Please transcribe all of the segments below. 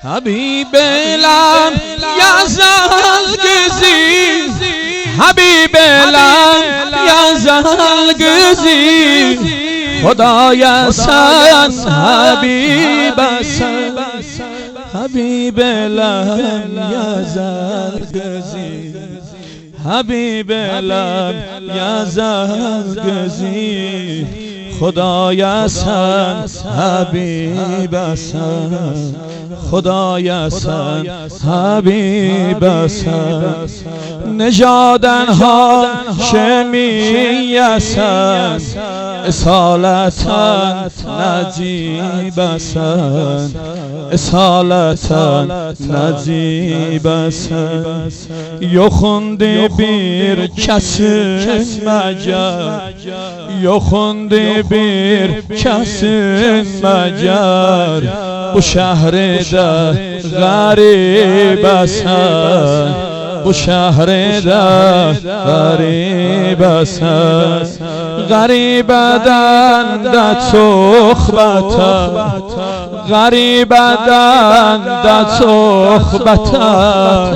حبیب لم یزل گزی، حبیب لم یزل گزی، خدای سن حبیب سن، حبیب لم یزل گزی، حبیب لم یزل گزی، خدای سن حبیب سن، خدای سن حبیب سن، نژادن هاشمی سن، اصالتا نجیب سن، اصالتا نجیب سن، یخوندی بیر کسی مگر، یخوندی بیر کسی مگر، bu şehirde garip sen، bu şehirde garip sen، garibeden de çok beter، garibeden de çok beter،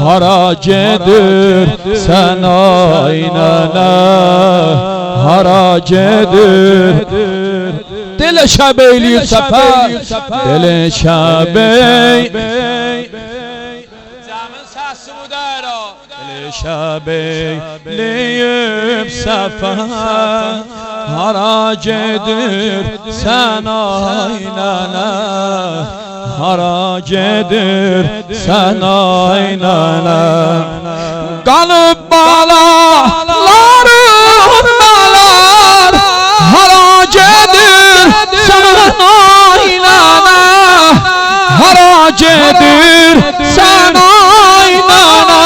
haracedir sen aynana، haracedir دل شبیلی سفر، دل شبیلی دل شبیلی سفر، حراجدر سن آینانه، حراجدر سن آینانه، قلب بالا لارون ملار، حراجدر سن آینانه، حراجدر سن آینانه،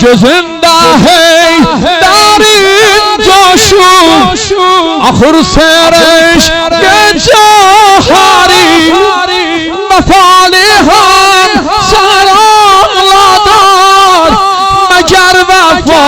gözünde hey derin coşu، ahır sereş gece hari، mefalihan seramladar، meger vefa